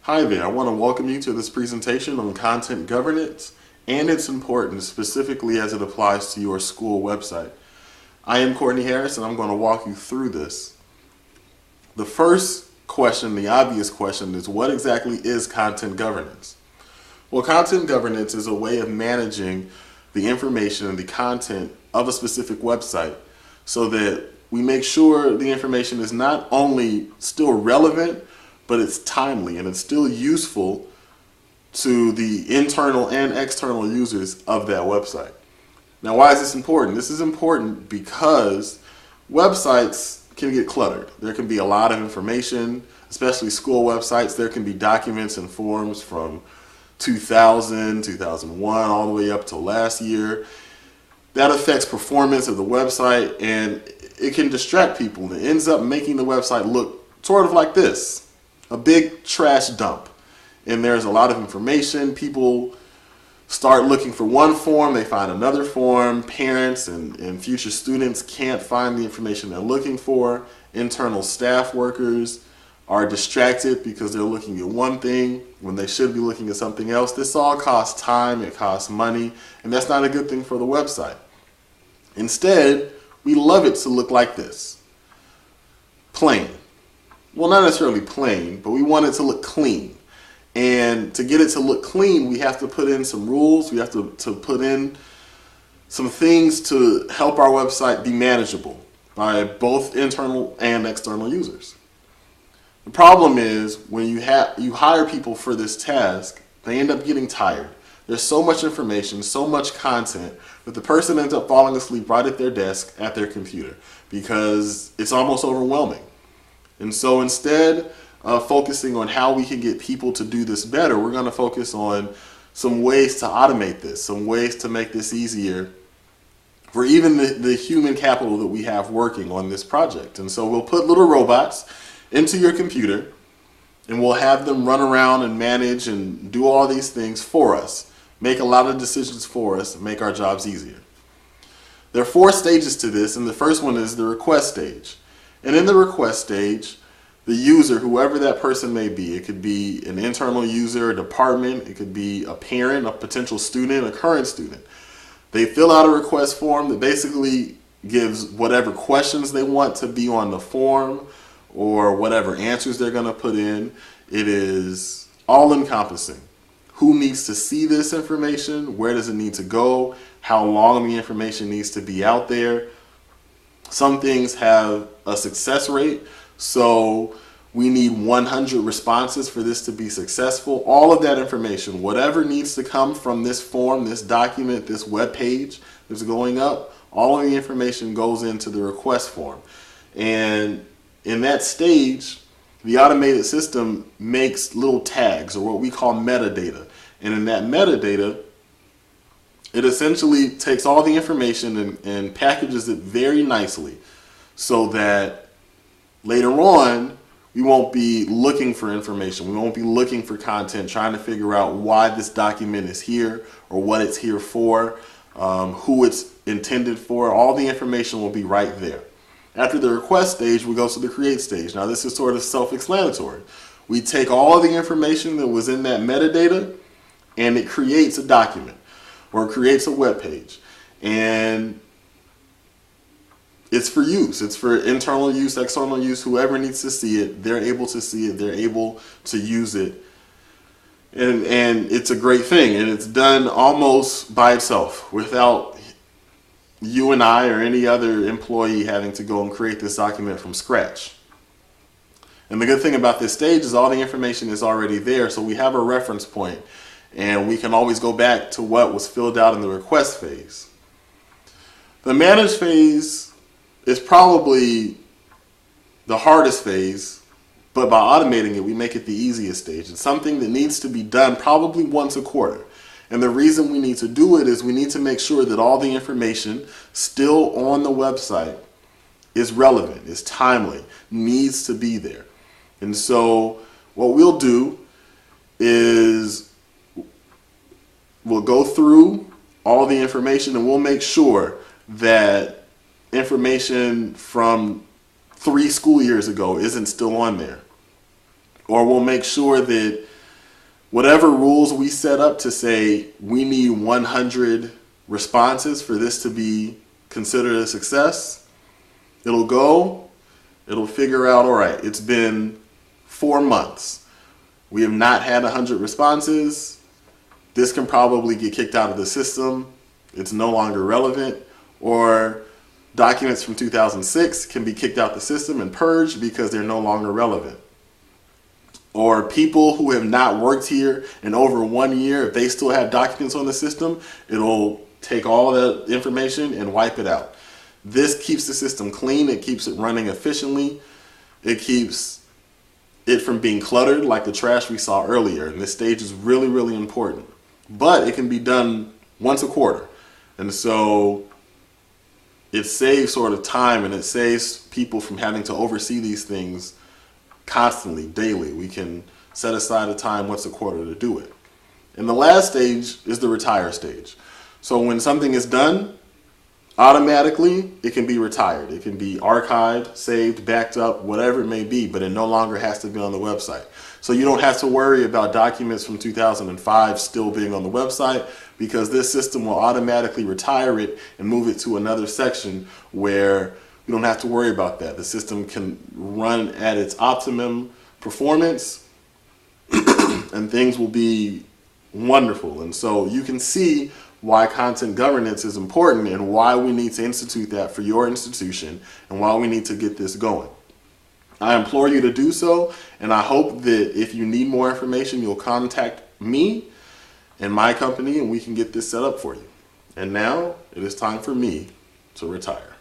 Hi there, I want to welcome you to this presentation on content governance and its importance specifically as it applies to your school website. I am Courtney Harris and I'm going to walk you through this. The first question, the obvious question, is what exactly is content governance? Well, content governance is a way of managing the information and the content of a specific website so that we make sure the information is not only still relevant, but it's timely and it's still useful to the internal and external users of that website. Now, why is this important? This is important because websites can get cluttered. There can be a lot of information, especially school websites. There can be documents and forms from 2000, 2001, all the way up to last year. That affects performance of the website and it can distract people. It ends up making the website look sort of like this. A big trash dump, and there's a lot of information. People start looking for one form, they find another form. Parents and future students can't find the information they're looking for. Internal staff workers are distracted because they're looking at one thing when they should be looking at something else. This all costs time, it costs money, and that's not a good thing for the website. Instead, we love it to look like this. Plain. Well, not necessarily plain, but we want it to look clean. And to get it to look clean, we have to put in some rules. We have to put in some things to help our website be manageable by both internal and external users. The problem is when you hire people for this task, they end up getting tired. There's so much information, so much content, that the person ends up falling asleep right at their desk at their computer because it's almost overwhelming. And so instead of focusing on how we can get people to do this better, we're going to focus on some ways to automate this, some ways to make this easier for even the human capital that we have working on this project. And so we'll put little robots into your computer and we'll have them run around and manage and do all these things for us, make a lot of decisions for us, make our jobs easier. There are 4 stages to this, and the first one is the request stage. And in the request stage, the user, whoever that person may be, it could be an internal user, a department, it could be a parent, a potential student, a current student. They fill out a request form that basically gives whatever questions they want to be on the form or whatever answers they're going to put in. It is all encompassing. Who needs to see this information? Where does it need to go? How long the information needs to be out there? Some things have a success rate, so we need 100 responses for this to be successful. All of that information, whatever needs to come from this form, this document, this web page that's going up, all of the information goes into the request form. And in that stage, the automated system makes little tags, or what we call metadata. And in that metadata, it essentially takes all the information and packages it very nicely so that later on we won't be looking for information. We won't be looking for content, trying to figure out why this document is here or what it's here for, who it's intended for. All the information will be right there. After the request stage, we go to the create stage. Now this is sort of self-explanatory. We take all the information that was in that metadata and it creates a document or creates a web page, and it's for use. It's for internal use, external use. Whoever needs to see it, they're able to see it, they're able to use it, and it's a great thing, and it's done almost by itself without you and I or any other employee having to go and create this document from scratch. And the good thing about this stage is all the information is already there, so we have a reference point and we can always go back to what was filled out in the request phase. The manage phase is probably the hardest phase, but by automating it, we make it the easiest stage. It's something that needs to be done probably once a quarter. And the reason we need to do it is we need to make sure that all the information still on the website is relevant, is timely, needs to be there. And so what we'll do is we'll go through all the information and we'll make sure that information from 3 school years ago isn't still on there. Or we'll make sure that whatever rules we set up to say we need 100 responses for this to be considered a success, it'll figure out, all right, it's been 4 months. We have not had 100 responses. This can probably get kicked out of the system. It's no longer relevant. Or documents from 2006 can be kicked out the system and purged because they're no longer relevant. Or people who have not worked here in over 1 year, if they still have documents on the system, it'll take all that information and wipe it out. This keeps the system clean. It keeps it running efficiently. It keeps it from being cluttered like the trash we saw earlier. And this stage is really, really important. But it can be done once a quarter. And so it saves sort of time, and it saves people from having to oversee these things constantly, daily. We can set aside a time once a quarter to do it. And the last stage is the retire stage. So when something is done, automatically it can be retired. It can be archived, saved, backed up, whatever it may be, but it no longer has to be on the website. So you don't have to worry about documents from 2005 still being on the website, because this system will automatically retire it and move it to another section where you don't have to worry about that. The system can run at its optimum performance and things will be wonderful. And so you can see why content governance is important and why we need to institute that for your institution and why we need to get this going. I implore you to do so, and I hope that if you need more information, you'll contact me and my company and we can get this set up for you. And now it is time for me to retire.